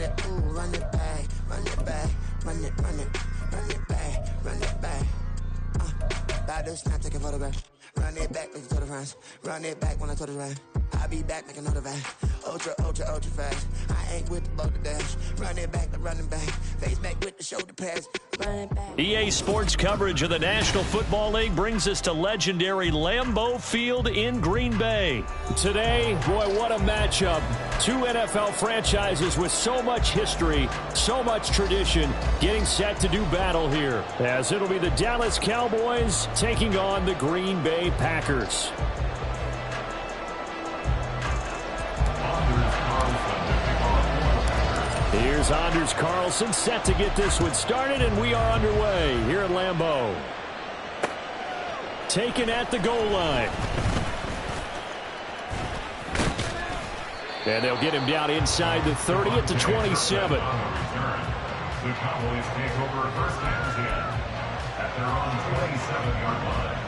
it, ooh, run it back, run it back, run it, run it, run it back, run it back. About to snap, take a photograph. Run it back, make it to the friends. Run it back when I told the run. I'll be back, make another van. Ultra, ultra, ultra fast. I ain't with the boat to dash. Run it back, the running back. Face back with the shoulder pads. Run it back. EA Sports coverage of the National Football League brings us to legendary Lambeau Field in Green Bay. Today, boy, what a matchup. Two NFL franchises with so much history, so much tradition, getting set to do battle here. As it'll be the Dallas Cowboys taking on the Green Bay Packers. Here's Anders Carlson set to get this one started, and we are underway here at Lambeau. Taken at the goal line. And they'll get him down inside the 30 at the 27. The Cowboys take over first and 10 at their own 27-yard line.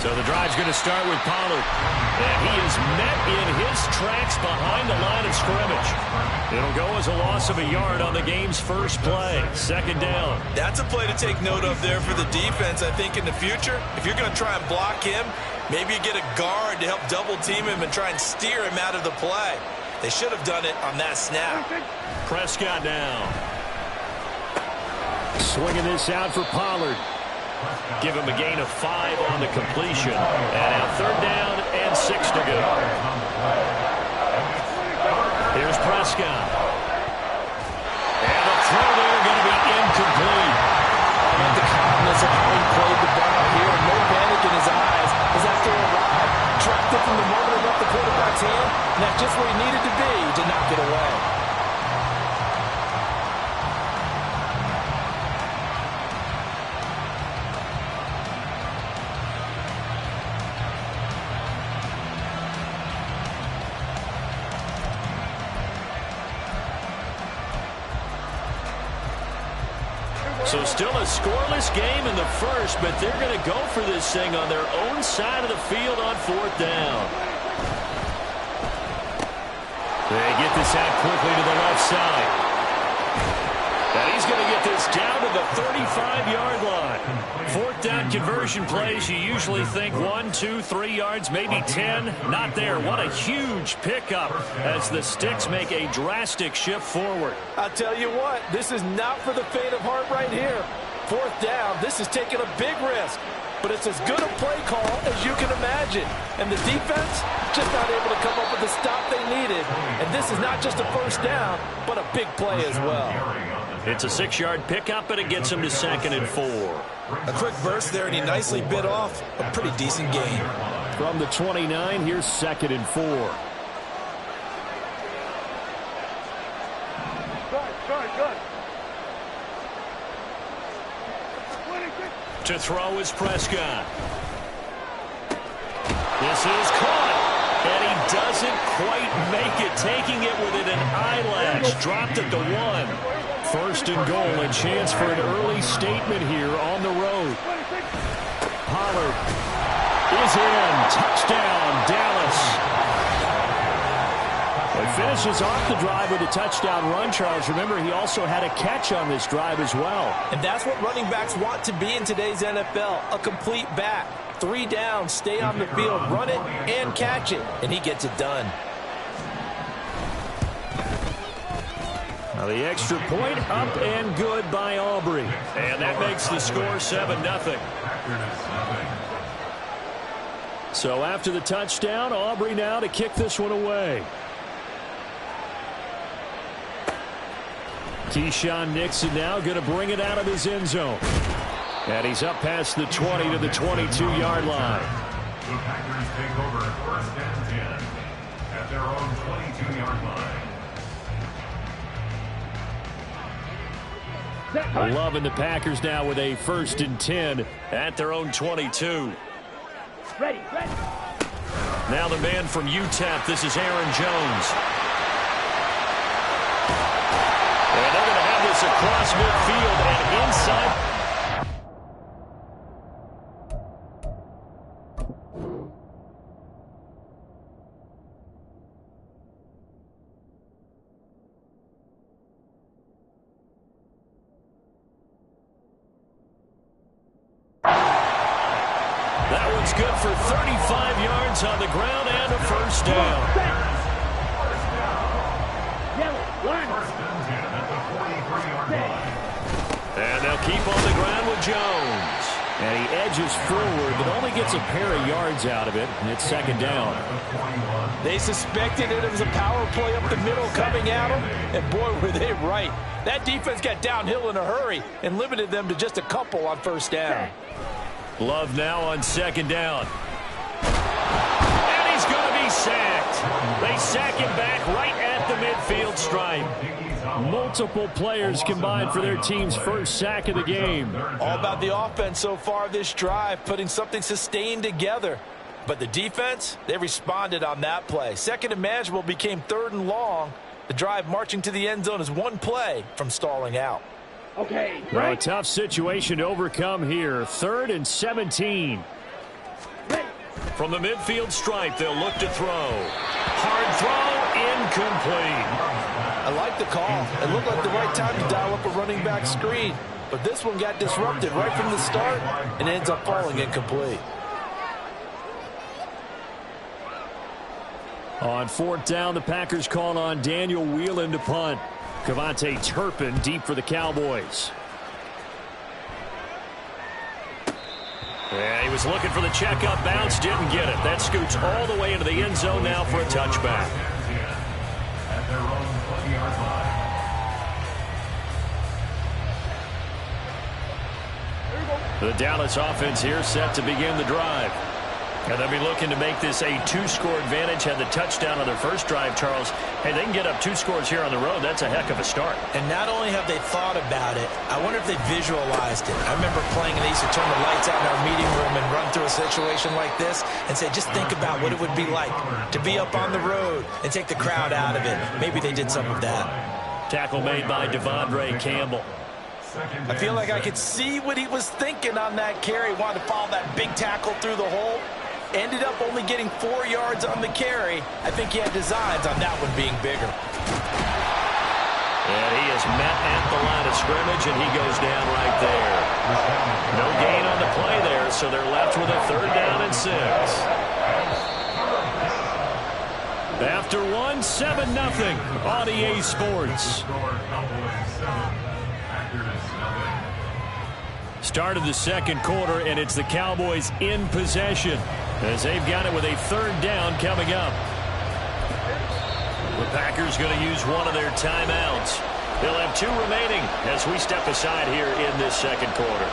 So the drive's going to start with Pollard. And he is met in his tracks behind the line of scrimmage. It'll go as a loss of a yard on the game's first play. Second down. That's a play to take note of there for the defense, I think, in the future. If you're going to try and block him, maybe you get a guard to help double team him and try and steer him out of the play. They should have done it on that snap. Prescott down. Swinging this out for Pollard. Give him a gain of 5 on the completion. And now third down and 6 to go. Here's Prescott. And the throw there going to be incomplete. I like the calmness of how he played the ball here. No panic in his eyes as after a ride. Tracked it from the moment it left the quarterback's hand. And that's just where he needed to be to knock it away. So still a scoreless game in the first, but they're going to go for this thing on their own side of the field on fourth down. They get this out quickly to the left side. And he's going to get this down to the 35-yard line. Fourth down conversion plays, you usually think 1, 2, 3 yards, maybe 10. Not there. What a huge pickup as the Sticks make a drastic shift forward. I'll tell you what, this is not for the faint of heart right here. Fourth down, this is taking a big risk. But it's as good a play call as you can imagine. And the defense just not able to come up with the stop they needed. And this is not just a first down, but a big play as well. It's a 6-yard pickup, and it gets him to 2nd and 4. A quick burst there, and he nicely bit off a pretty decent gain. From the 29, here's 2nd and 4. Good. To throw is Prescott. This is caught. And he doesn't quite make it. Taking it within an eyelash. Dropped at the 1. First and goal. A chance for an early statement here on the road. Pollard is in. Touchdown, Dallas. It finishes off the drive with a touchdown run, Charles. Remember, he also had a catch on this drive as well. And that's what running backs want to be in today's NFL, a complete back. 3 down, stay on the field, run it, and catch it. And he gets it done. Now the extra point up and good by Aubrey. And that makes the score 7-0. So after the touchdown, Aubrey now to kick this one away. Keyshawn Nixon now going to bring it out of his end zone. And he's up past the 20 to the 22-yard line. The Packers take over first and 10 at their own 22-yard line. Loving the Packers now with a 1st and 10 at their own 22. Ready. Now the man from UTEP, this is Aaron Jones. And they're going to have this across midfield and inside. It's good for 35 yards on the ground and a first down. And they'll keep on the ground with Jones. And he edges forward, but only gets a pair of yards out of it, and it's second down. They suspected it was a power play up the middle coming at them, and boy, were they right. That defense got downhill in a hurry and limited them to just a couple on first down. Love now on second down. And he's going to be sacked. They sack him back right at the midfield stripe. Multiple players combined for their team's first sack of the game. All about the offense so far this drive, putting something sustained together. But the defense, they responded on that play. Second and manageable became third and long. The drive marching to the end zone is one play from stalling out. Okay, well, a tough situation to overcome here. 3rd and 17. From the midfield stripe, they'll look to throw. Hard throw, incomplete. I like the call. It looked like the right time to dial up a running back screen. But this one got disrupted right from the start and ends up falling incomplete. On 4th down, the Packers call on Daniel Whelan to punt. Kavontae Turpin deep for the Cowboys. Yeah, he was looking for the checkup bounce, didn't get it. That scoots all the way into the end zone now for a touchback. At their own 20-yard line. The Dallas offense here set to begin the drive. And they'll be looking to make this a 2-score advantage. Had the touchdown on their first drive, Charles. Hey, they can get up 2 scores here on the road. That's a heck of a start. And not only have they thought about it, I wonder if they visualized it. I remember playing, and they used to turn the lights out in our meeting room and run through a situation like this and say, just think about what it would be like to be up on the road and take the crowd out of it. Maybe they did some of that. Tackle made by Devondre Campbell. I feel like I could see what he was thinking on that carry. Wanted to follow that big tackle through the hole. Ended up only getting 4 yards on the carry. I think he had designs on that one being bigger. And he is met at the line of scrimmage, and he goes down right there. No gain on the play there, so they're left with a 3rd down and 6. After 1, 7-0 on EA Sports. Start of the second quarter, and it's the Cowboys in possession as they've got it with a 3rd down coming up. The Packers going to use one of their timeouts. They'll have 2 remaining as we step aside here in this second quarter.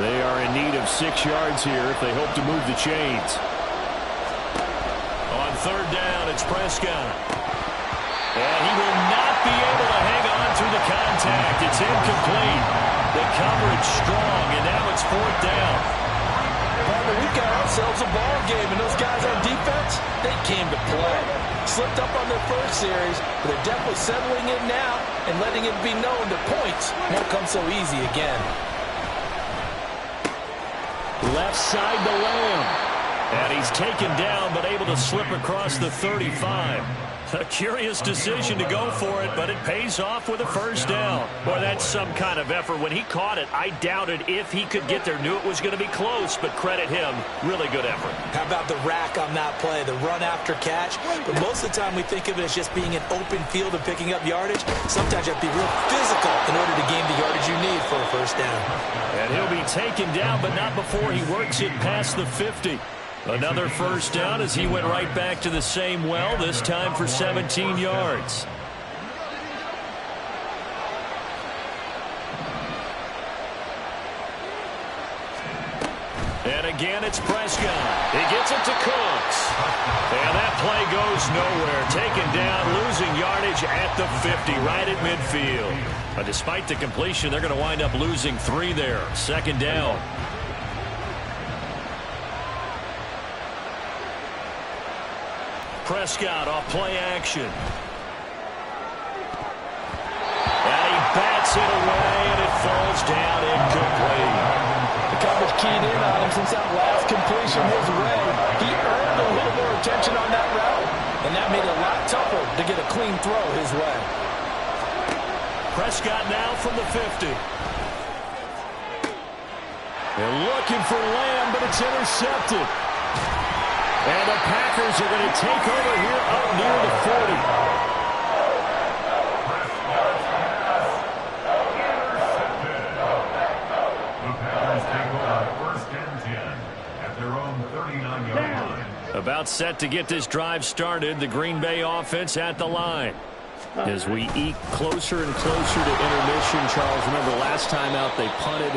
They are in need of 6 yards here if they hope to move the chains. On 3rd down, it's Prescott. And he will not be able to hang on through the contact. It's incomplete. The coverage strong, and now it's 4th down. Partner, we've got ourselves a ball game, and those guys on defense, they came to play. Slipped up on their first series, but they're definitely settling in now and letting it be known that points won't come so easy again. Left side to Lamb. And he's taken down, but able to slip across the 35. A curious decision to go for it, but it pays off with a 1st down. Boy, that's some kind of effort. When he caught it, I doubted if he could get there. Knew it was going to be close, but credit him. Really good effort. How about the rack on that play, the run after catch? But most of the time we think of it as just being an open field and picking up yardage. Sometimes you have to be real physical in order to gain the yardage you need for a 1st down. And he'll be taken down, but not before he works it past the 50. Another 1st down as he went right back to the same well, this time for 17 yards. And again, it's Prescott. He gets it to Cooks. And that play goes nowhere. Taken down, losing yardage at the 50, right at midfield. But despite the completion, they're going to wind up losing 3 there. 2nd down. Prescott off play action. And he bats it away, and it falls down incomplete. The coverage keyed in on him since that last completion. completion his way, he earned a little more attention on that route, and that made it a lot tougher to get a clean throw his way. Prescott now from the 50. They're looking for Lamb, but it's intercepted. And the Packers are going to take over here up near the 40. About set to get this drive started. The Green Bay offense at the line. As we eke closer and closer to intermission, Charles, remember last time out they punted.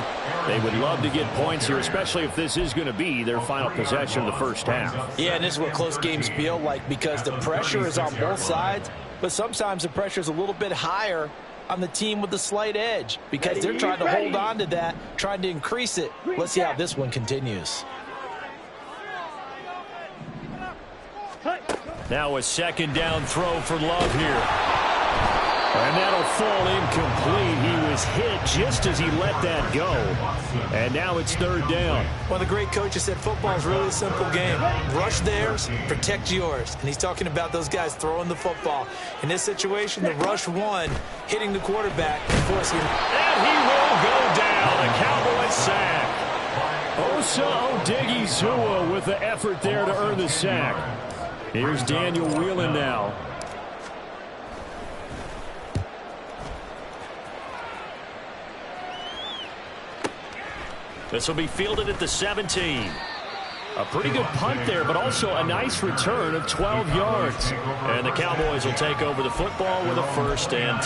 They would love to get points here, especially if this is going to be their final possession of the first half. Yeah, and this is what close games feel like because the pressure is on both sides, but sometimes the pressure is a little bit higher on the team with the slight edge because they're trying to hold on to that, trying to increase it. Let's see how this one continues. Now a second down throw for Love here. And that'll fall incomplete. He was hit just as he let that go. And now it's third down. One of the great coaches said football is really a simple game. Rush theirs, protect yours. And he's talking about those guys throwing the football. In this situation, the rush one, hitting the quarterback and forcing him. And he will go down. A Cowboy sack. Osa Odighizuwa with the effort there to earn the sack. Here's Daniel Whelan now. This will be fielded at the 17. A pretty good punt there, but also a nice return of 12 yards. And the Cowboys will take over the football with a 1st and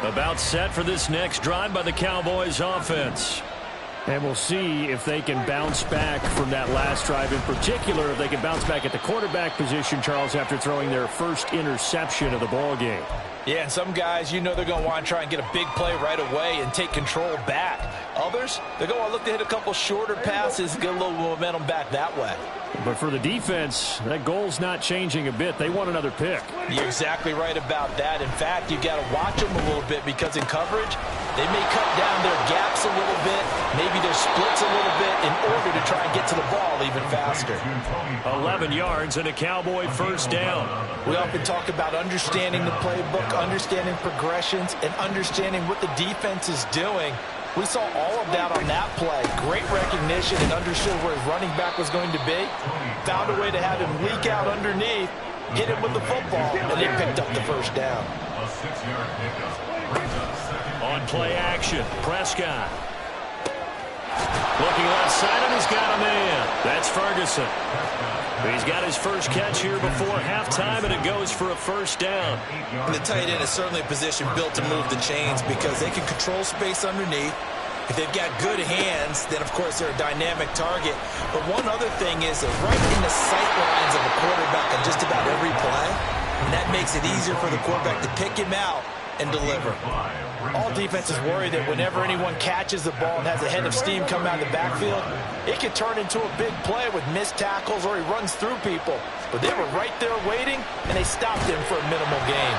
10. About set for this next drive by the Cowboys offense. And we'll see if they can bounce back from that last drive. In particular, if they can bounce back at the quarterback position, Charles, after throwing their first interception of the ball game. Yeah, and some guys, you know they're going to want to try and get a big play right away and take control back. Others, they're going to look to hit a couple shorter passes, get a little momentum back that way. But for the defense, that goal's not changing a bit. They want another pick. You're exactly right about that. In fact, you got to watch them a little bit because in coverage, they may cut down their gaps a little bit, maybe their splits a little bit in order to try and get to the ball even faster. 11 yards and a Cowboy 1st down. We often talk about understanding the playbook, understanding progressions, and understanding what the defense is doing. We saw all of that on that play. Great recognition and understood where his running back was going to be. Found a way to have him leak out underneath, hit him with the football, and they picked up the 1st down. A 6-yard pickup brings up 2nd. On play action, Prescott. Looking left side, and he's got a man. That's Ferguson. He's got his first catch here before halftime, and it goes for a 1st down. And the tight end is certainly a position built to move the chains because they can control space underneath. If they've got good hands, then, of course, they're a dynamic target. But one other thing is they're right in the sight lines of a quarterback on just about every play, and that makes it easier for the quarterback to pick him out and deliver. All defenses worry that whenever anyone catches the ball and has a head of steam come out of the backfield, it could turn into a big play with missed tackles or he runs through people. But they were right there waiting, and they stopped him for a minimal gain.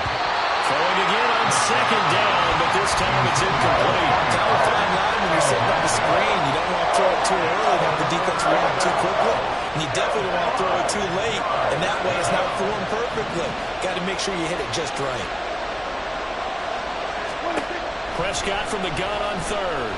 Throwing again on 2nd down, but this time it's incomplete. Kind of a fine line when you're sitting on the screen. You don't want to throw it too early and have the defense react too quickly. And you definitely don't want to throw it too late, and that way it's not formed perfectly. Got to make sure you hit it just right. Prescott from the gun on 3rd.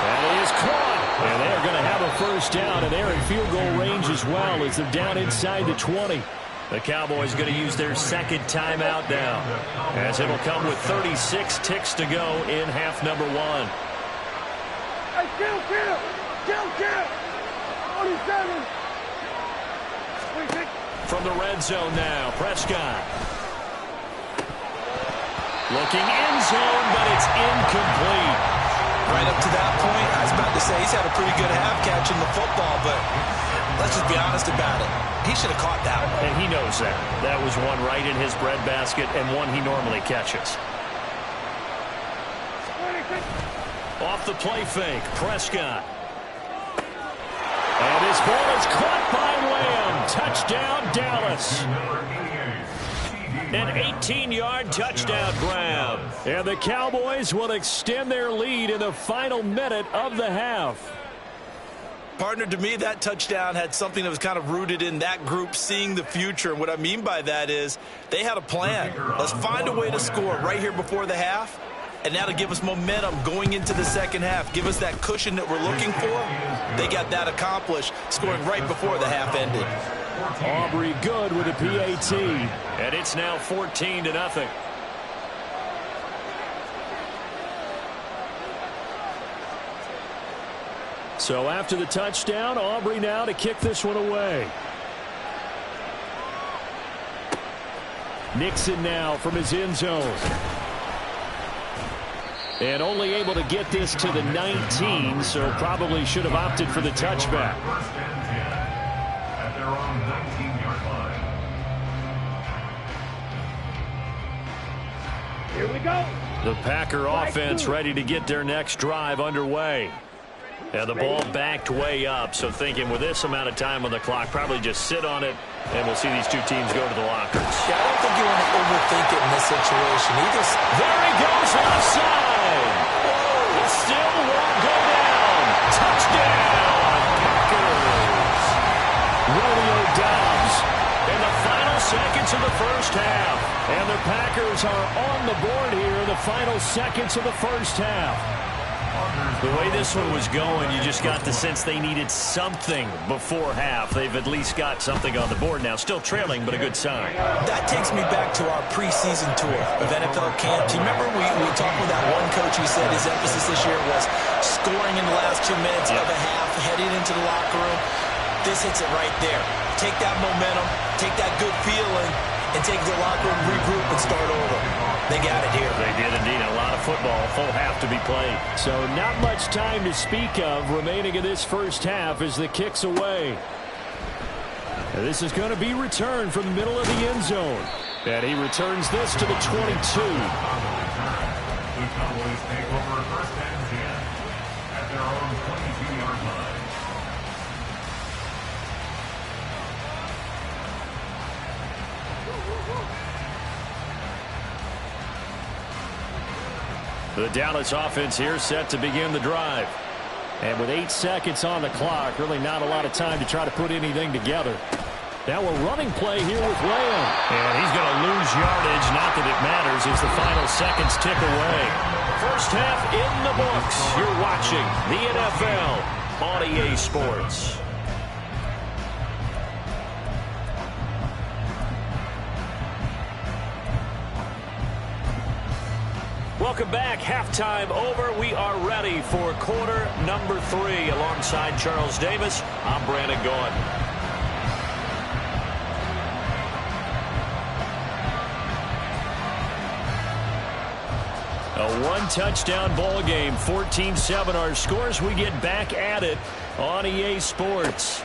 That is caught. And they're going to have a 1st down, and they're in field goal range as well as they're down inside the 20. The Cowboys going to use their 2nd timeout now, as it'll come with 36 ticks to go in half number 1. Hey, kill! 47! 26! From the red zone now, Prescott. Looking end zone, but it's incomplete. Right up to that point, I was about to say he's had a pretty good half catching the football, but let's just be honest about it. He should have caught that one. And he knows that. That was one right in his breadbasket and one he normally catches. 26. Off the play fake, Prescott. And his ball is caught by Lamb. Touchdown, Dallas. Number 88, TD. An 18-yard touchdown grab. And the Cowboys will extend their lead in the final minute of the half. Partner, to me, that touchdown had something that was kind of rooted in that group seeing the future. And what I mean by that is they had a plan. Let's find a way to score right here before the half. And that'll give us momentum going into the second half. Give us that cushion that we're looking for. They got that accomplished, scoring right before the half ended. Aubrey good with a PAT. And it's now 14-0. So after the touchdown, Aubrey now to kick this one away. Nixon now from his end zone. And only able to get this to the 19, so probably should have opted for the touchback. At their own 19-yard line. Here we go. The Packer offense ready to get their next drive underway. And the ball backed way up, so thinking with this amount of time on the clock, probably just sit on it, and we'll see these two teams go to the lockers. Yeah, I don't think you want to overthink it in this situation. There he goes offside. It still won't go down. Touchdown, Packers. Romeo Doubs in the final seconds of the first half. And the Packers are on the board here in the final seconds of the first half. The way this one was going, you just got the sense they needed something before half. They've at least got something on the board now. Still trailing, but a good sign. That takes me back to our preseason tour of NFL camp. Do you remember we talked with that one coach who said his emphasis this year was scoring in the last 2 minutes of a half, heading into the locker room? This hits it right there. Take that momentum, take that good feeling, and take the locker room, regroup, and start over. They got it here. They did indeed. A lot of football, full half to be played. So not much time to speak of remaining in this first half as the kick's away. And this is going to be returned from the middle of the end zone. And he returns this to the 22. The Cowboys take over first and 10 at their own 22-yard line. The Dallas offense here set to begin the drive. And with 8 seconds on the clock, really not a lot of time to try to put anything together. Now a running play here with Lamb. And he's going to lose yardage, not that it matters, as the final seconds tick away. First half in the books. You're watching the NFL on EA Sports. Welcome back. Halftime over. We are ready for quarter number 3. Alongside Charles Davis, I'm Brandon Gaughan. A one-touchdown ball game, 14-7 our scores. We get back at it on EA Sports.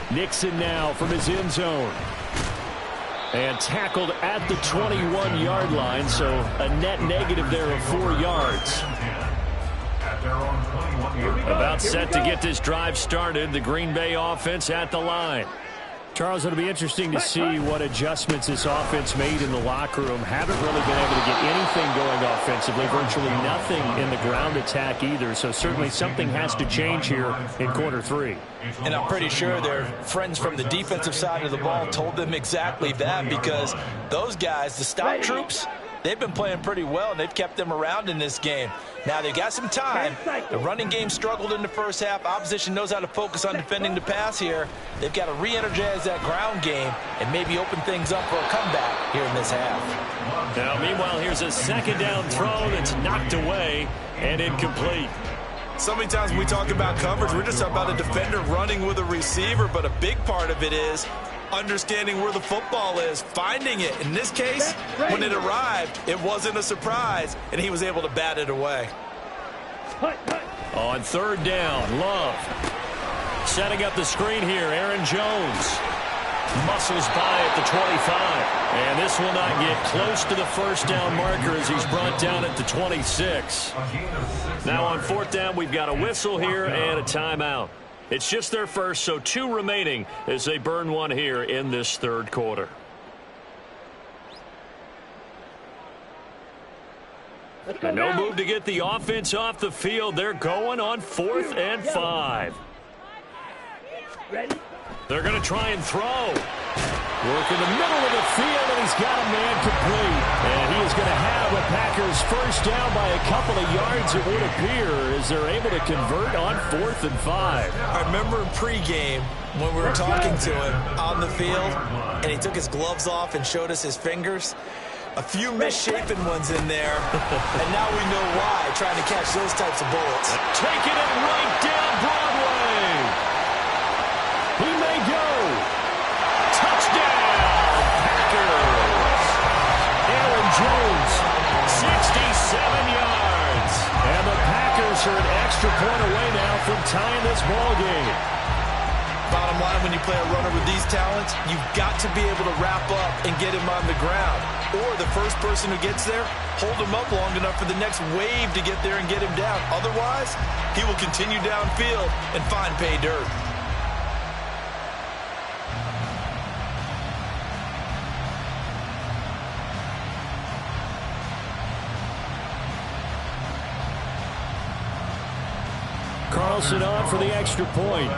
Nixon now from his end zone. And tackled at the 21-yard line, so a net negative there of 4 yards. About set to get this drive started. The Green Bay offense at the line. Charles, it'll be interesting to see what adjustments this offense made in the locker room. Haven't really been able to get anything going offensively. Virtually nothing in the ground attack either. So certainly something has to change here in quarter 3. And I'm pretty sure their friends from the defensive side of the ball told them exactly that, because those guys, the stop troops, they've been playing pretty well, and they've kept them around in this game. Now, they got some time. The running game struggled in the first half. Opposition knows how to focus on defending the pass here. They've got to re-energize that ground game and maybe open things up for a comeback here in this half. Now, meanwhile, here's a second down throw that's knocked away and incomplete. So many times when we talk about coverage, we're just talking about a defender running with a receiver, but a big part of it is understanding where the football is, finding it. In this case, when it arrived, it wasn't a surprise, and he was able to bat it away. On third down, Love setting up the screen here. Aaron Jones muscles by at the 25. And this will not get close to the first down marker as he's brought down at the 26. Now on fourth down, we've got a whistle here and a timeout. It's just their first, so 2 remaining as they burn one here in this third quarter. And no move to get the offense off the field. They're going on 4th and 5. They're going to try and throw. Work in the middle of the field, and he's got a man complete. And he is going to have the Packers first down by a couple of yards, it would appear, as they're able to convert on 4th and 5. I remember in pregame when we were talking to him on the field, and he took his gloves off and showed us his fingers. A few misshapen ones in there, and now we know why, trying to catch those types of bullets. Taking it right down Broadway. He may go. Touchdown, Packers. Aaron Jones, 67 yards. And the Packers are an extra point away now from tying this ball game. Bottom line, when you play a runner with these talents, you've got to be able to wrap up and get him on the ground. Or the first person who gets there, hold him up long enough for the next wave to get there and get him down. Otherwise, he will continue downfield and find pay dirt. Carlson on for the extra point.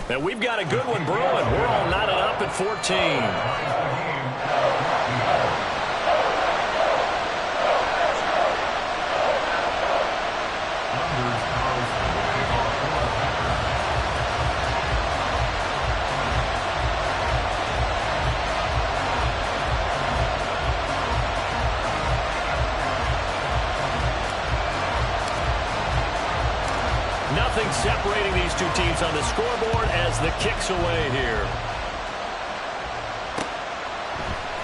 And we've got a good one brewing. We're all knotted up at 14. Nothing separating these two teams on the scoreboard as the kick's away here.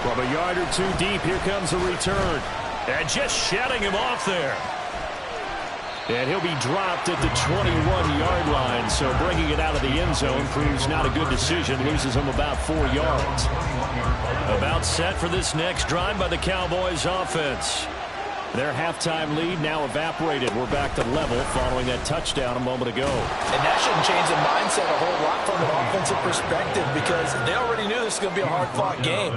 From a yard or two deep, here comes a return. And just shutting him off there. And he'll be dropped at the 21-yard line, so bringing it out of the end zone proves not a good decision. Loses him about 4 yards. About set for this next drive by the Cowboys offense. Their halftime lead now evaporated. We're back to level following that touchdown a moment ago. And that shouldn't change the mindset a whole lot from an offensive perspective because they already knew this was going to be a hard-fought game.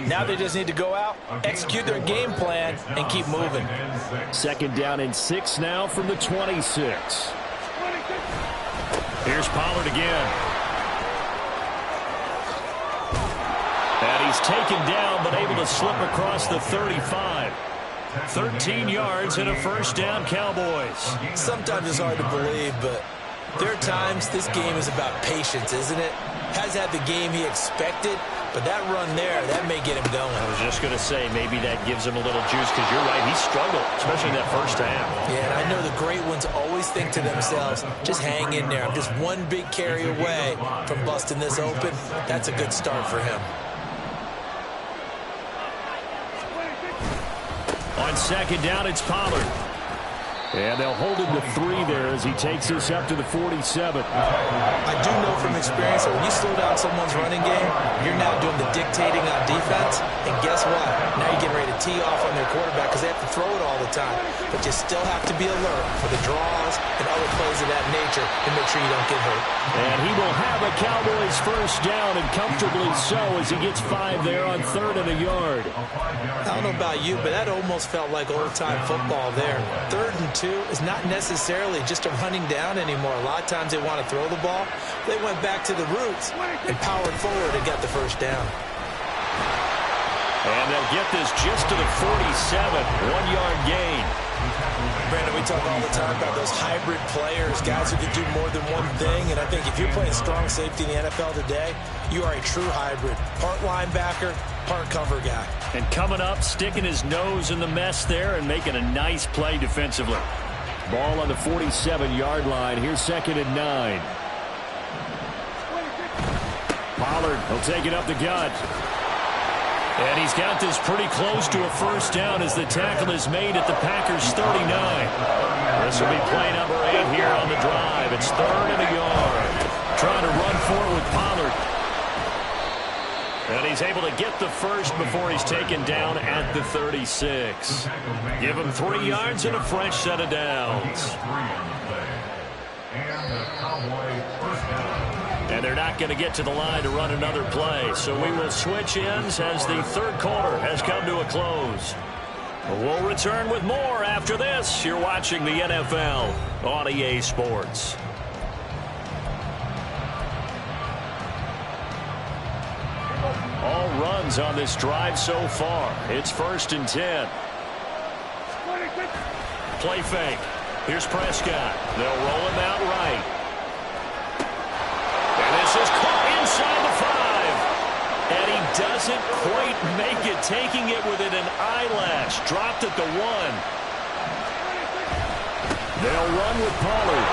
Now they just need to go out, execute their game plan, and keep moving. 2nd down and 6 now from the 26. Here's Pollard again. And he's taken down but able to slip across the 35. 13 yards and a first down, Cowboys. Sometimes it's hard to believe, but there are times this game is about patience, isn't it? Has had the game he expected, but that run there, that may get him going. I was just going to say, maybe that gives him a little juice because you're right, he struggled, especially in that first half. Yeah, and I know the great ones always think to themselves, just hang in there. I'm just one big carry away from busting this open. That's a good start for him. On 2nd down, it's Pollard. And they'll hold him to 3 there as he takes this up to the 47. I do know from experience that when you slow down someone's running game, you're now doing the dictating on defense. And guess what? Now you're getting ready to tee off on their quarterback because they have to throw it all the time. But you still have to be alert for the draws and other plays of that nature to make sure you don't get hurt. And he will have a Cowboys first down, and comfortably so as he gets 5 there on 3rd and a yard. I don't know about you, but that almost felt like old-time football there. 3rd and 2 is not necessarily just a running down anymore. A lot of times they want to throw the ball. They went back to the roots and powered forward and got the first down. And they'll get this just to the 47, 1-yard gain. Brandon, we talk all the time about those hybrid players, guys who can do more than one thing. And I think if you're playing strong safety in the NFL today, you are a true hybrid. Part linebacker, part cover guy. And coming up, sticking his nose in the mess there and making a nice play defensively. Ball on the 47-yard line. Here's 2nd and 9. Pollard will take it up the gut. And he's got this pretty close to a first down as the tackle is made at the Packers' 39. This will be play number 8 here on the drive. It's 3rd and a yard. Trying to run for it with Pollard. And he's able to get the first before he's taken down at the 36. Give him 3 yards and a fresh set of downs. And they're not going to get to the line to run another play. So we will switch ends as the third quarter has come to a close. We'll return with more after this. You're watching the NFL on EA Sports. All runs on this drive so far. It's 1st and 10. Play fake. Here's Prescott. They'll roll him out right. And this is caught inside the 5. And he doesn't quite make it, taking it within an eyelash. Dropped at the 1. They'll run with Pollard.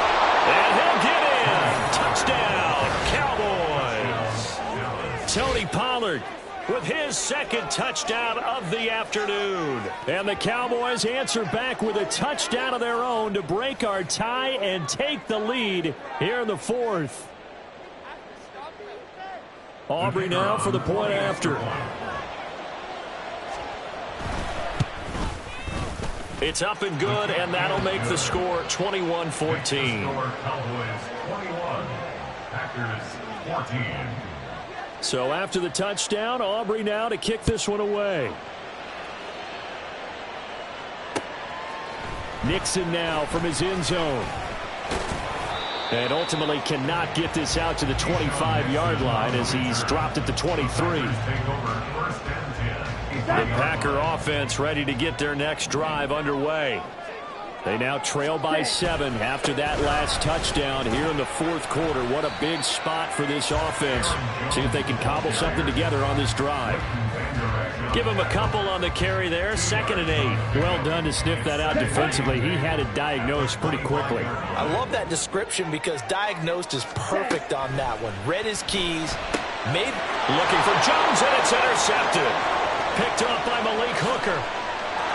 And he'll get in. Touchdown, Cowboys. Tony Pollard with his second touchdown of the afternoon. And the Cowboys answer back with a touchdown of their own to break our tie and take the lead here in the 4th. Aubrey now for the point after. It's up and good, and that'll make the score 21-14. Cowboys 21, Packers 14. So after the touchdown, Aubrey now to kick this one away. Nixon now from his end zone. And ultimately cannot get this out to the 25-yard line as he's dropped at the 23. The Packer offense ready to get their next drive underway. They now trail by 7 after that last touchdown here in the 4th quarter. What a big spot for this offense. See if they can cobble something together on this drive. Give him a couple on the carry there. 2nd and 8. Well done to sniff that out defensively. He had it diagnosed pretty quickly. I love that description because diagnosed is perfect on that one. Read his keys. Looking for Jones, and it's intercepted. Picked up by Malik Hooker.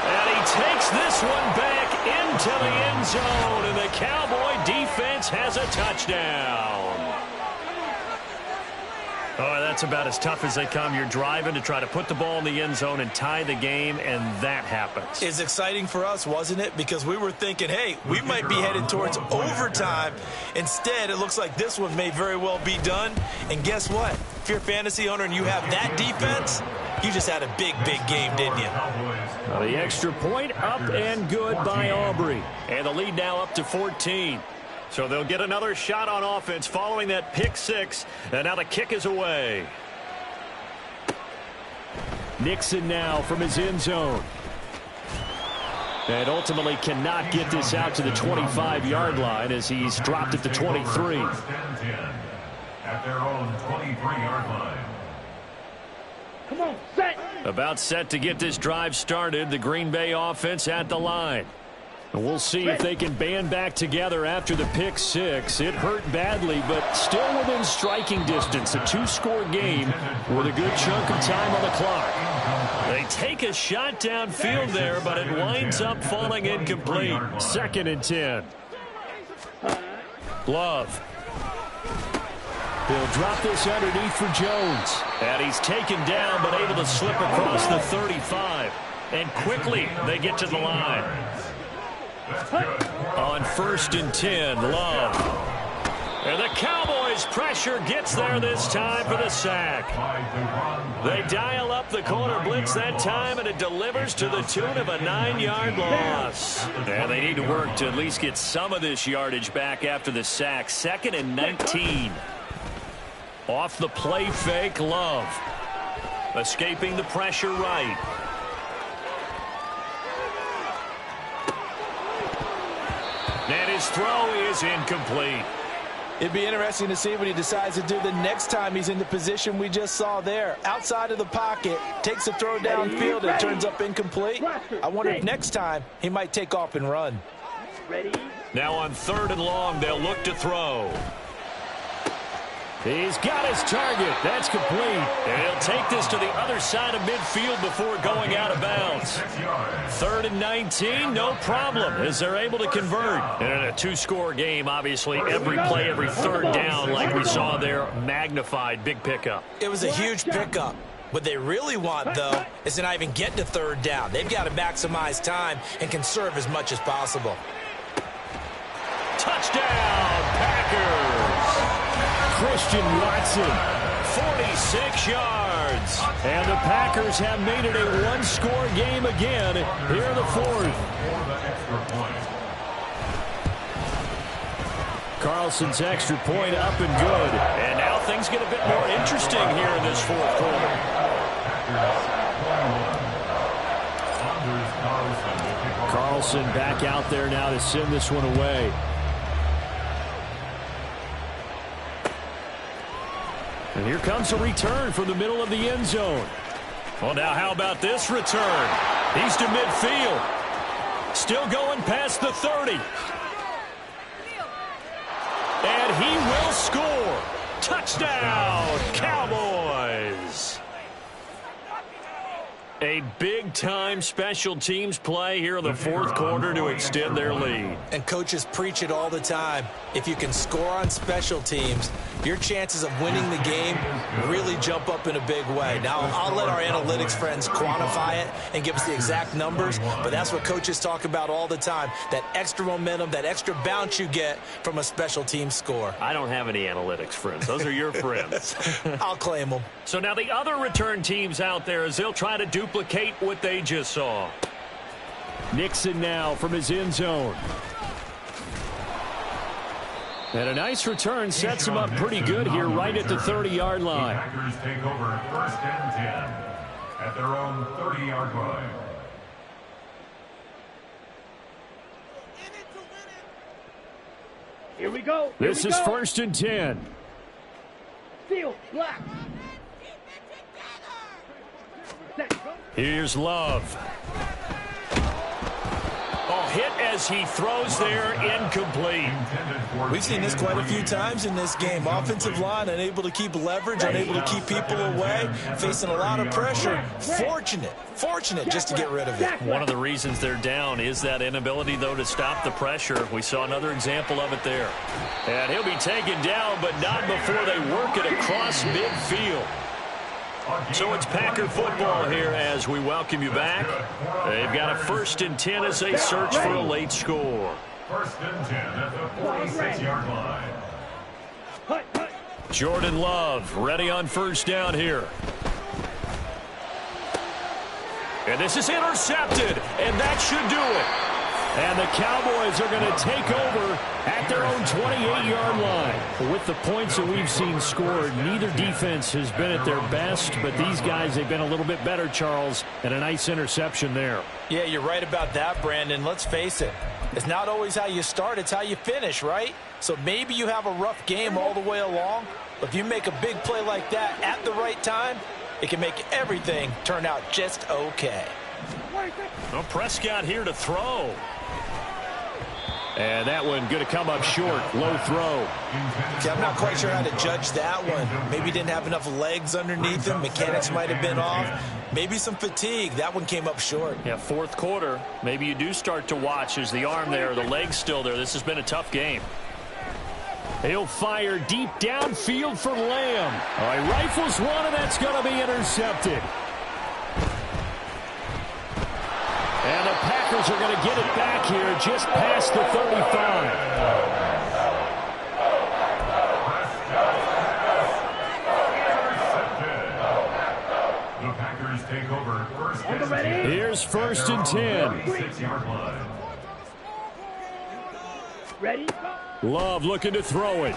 And he takes this one back into the end zone, and the Cowboy defense has a touchdown. Oh, that's about as tough as they come. You're driving to try to put the ball in the end zone and tie the game, and that happens. It's exciting for us, wasn't it? Because we were thinking, hey, we might be headed towards overtime. Instead, it looks like this one may very well be done. And guess what? If you're a fantasy owner and you have that defense, you just had a big, big game, didn't you? The extra point up and good by Aubrey. And the lead now up to 14. So they'll get another shot on offense following that pick 6. And now the kick is away. Nixon now from his end zone. And ultimately cannot get this out to the 25-yard line as he's dropped at the 23. At their own 23-yard line. Come on, set. About set to get this drive started. The Green Bay offense at the line. And we'll see if they can band back together after the pick 6. It hurt badly, but still within striking distance. A 2-score game with a good chunk of time on the clock. They take a shot downfield there, but it winds up falling incomplete. 2nd and 10. Love. He'll drop this underneath for Jones. And he's taken down, but able to slip across the 35. And quickly, they get to the line. On 1st and 10, Love. And the Cowboys' pressure gets there this time for the sack. They dial up the corner blitz that time, and it delivers to the tune of a 9-yard loss. And they need to work to at least get some of this yardage back after the sack. 2nd and 19. Off the play fake, Love. Escaping the pressure right. And his throw is incomplete. It'd be interesting to see what he decides to do the next time he's in the position we just saw there. Outside of the pocket, takes a throw downfield and turns up incomplete. I wonder if next time he might take off and run. Now on 3rd and long, they'll look to throw. He's got his target. That's complete. And he'll take this to the other side of midfield before going out of bounds. 3rd and 19, no problem, as they're able to convert. And in a 2-score game, obviously, every play, every 3rd down, like we saw there, magnified. Big pickup. It was a huge pickup. What they really want, though, is to not even get to 3rd down. They've got to maximize time and conserve as much as possible. Touchdown, Packers! Christian Watson. 46 yards. And the Packers have made it a one-score game again here in the fourth. Carlson's extra point up and good. And now things get a bit more interesting here in this fourth quarter. Carlson back out there now to send this one away. And here comes a return from the middle of the end zone. Well, now how about this return? He's to midfield. Still going past the 30. And he will score. Touchdown, Cowboys. A big-time special teams play here in the fourth quarter to extend their lead. And coaches preach it all the time. If you can score on special teams, your chances of winning the game really jump up in a big way. Now, I'll let our analytics friends quantify it and give us the exact numbers, but that's what coaches talk about all the time, that extra momentum, that extra bounce you get from a special team score. I don't have any analytics friends. Those are your friends. I'll claim them. So now the other return teams out there as they'll try to duplicate what they just saw. Nixon now from his end zone. And a nice return sets him up pretty good here right at the 30-yard line. The Packers take over first and 10 at their own 30-yard line. Here we go. This is first and 10. Field, black. Here's Love. Oh, hit as he throws there, incomplete. We've seen this quite a few times in this game. Offensive line unable to keep leverage, unable to keep people away, facing a lot of pressure. Fortunate just to get rid of it. One of the reasons they're down is that inability, though, to stop the pressure. We saw another example of it there. And he'll be taken down, but not before they work it across midfield. So it's Packer football here as we welcome you back. They've got a first and 10 as they search for a late score. First and 10 at the 46-yard line. Jordan Love ready on first down here. And this is intercepted, and that should do it. And the Cowboys are going to take over at their own 28-yard line. With the points that we've seen scored, neither defense has been at their best, but these guys, they've been a little bit better, Charles, and a nice interception there. Yeah, you're right about that, Brandon. Let's face it. It's not always how you start, it's how you finish, right? So maybe you have a rough game all the way along, but if you make a big play like that at the right time, it can make everything turn out just okay. Well, Prescott here to throw. And that one going to come up short. Low throw. Okay, I'm not quite sure how to judge that one. Maybe didn't have enough legs underneath him. Mechanics might have been off. Maybe some fatigue. That one came up short. Yeah, fourth quarter. Maybe you do start to watch. There's the arm there, the leg's still there. This has been a tough game. He'll fire deep downfield for Lamb. All right, rifles one, and that's going to be intercepted. And the Packers are going to get it back here just past the 35. The Packers take over first and 10. Here's first and 10. 6-yard line. Ready? Love looking to throw it.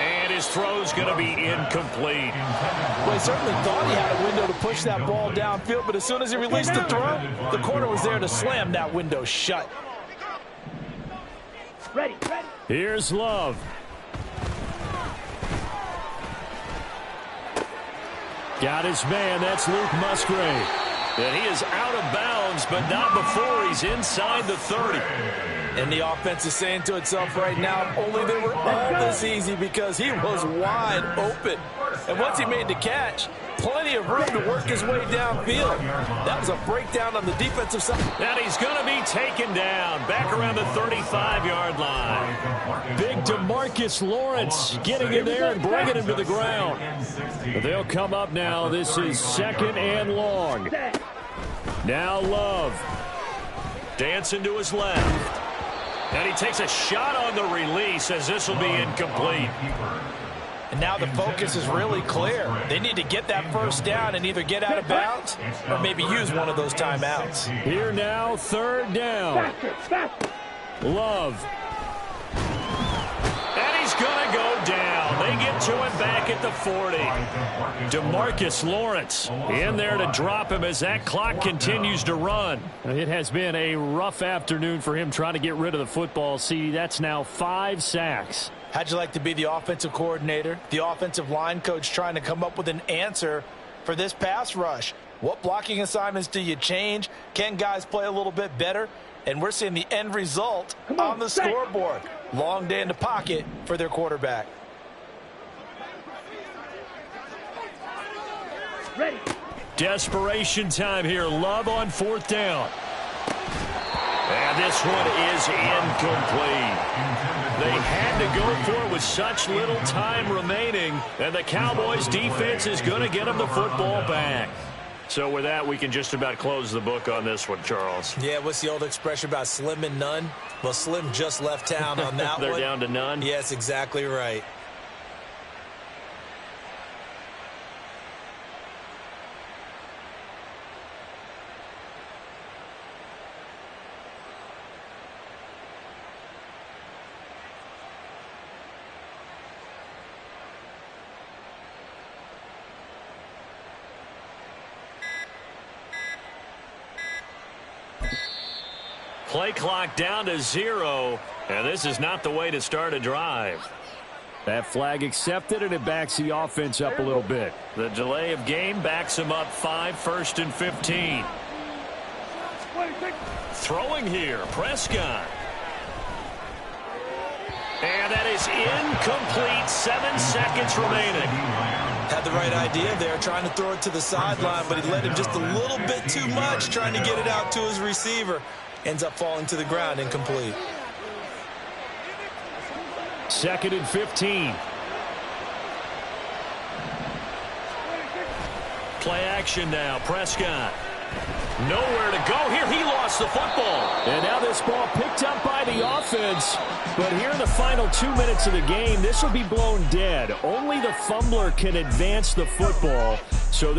And his throw's going to be incomplete. Well, he certainly thought he had a window to push that ball downfield, but as soon as he released the throw, the corner was there to slam that window shut. Ready. Here's Love. Got his man. That's Luke Musgrave. And he is out of bounds, but not before he's inside the 30. And the offense is saying to itself right now, only they were all this easy because he was wide open. And once he made the catch, plenty of room to work his way downfield. That was a breakdown on the defensive side. And he's going to be taken down back around the 35-yard line. Big DeMarcus Lawrence getting in there and bringing him to the ground. They'll come up now. This is second and long. Now Love. Dancing to his left. And he takes a shot on the release as this will be incomplete. And now the focus is really clear. They need to get that first down and either get out of bounds or maybe use one of those timeouts. Here now, third down. Love. And he's going to go down. They get to him back at the 40. DeMarcus Lawrence in there to drop him as that clock continues to run. It has been a rough afternoon for him trying to get rid of the football. See, that's now 5 sacks. How'd you like to be the offensive coordinator, the offensive line coach trying to come up with an answer for this pass rush? What blocking assignments do you change? Can guys play a little bit better? And we're seeing the end result on the scoreboard. Long day in the pocket for their quarterback. Ready. Desperation time here. Love on fourth down. And this one is incomplete. They had to go for it with such little time remaining, and the Cowboys defense is going to get them the football back. So with that, we can just about close the book on this one, Charles. Yeah, what's the old expression about slim and none? Well, Slim just left town on that They're one. down to none? Yes, exactly right. Play clock down to 0, and this is not the way to start a drive. That flag accepted, and it backs the offense up a little bit. The delay of game backs them up 5, 1st and 15. Throwing here, Prescott. And that is incomplete, 7 seconds remaining. Had the right idea there, trying to throw it to the sideline, but he let him just a little bit too much, trying to get it out to his receiver. Ends up falling to the ground, incomplete. 2nd and 15. Play action now, Prescott. Nowhere to go here. He lost the football. And now this ball picked up by the offense. But here in the final 2 minutes of the game, this will be blown dead. Only the fumbler can advance the football. So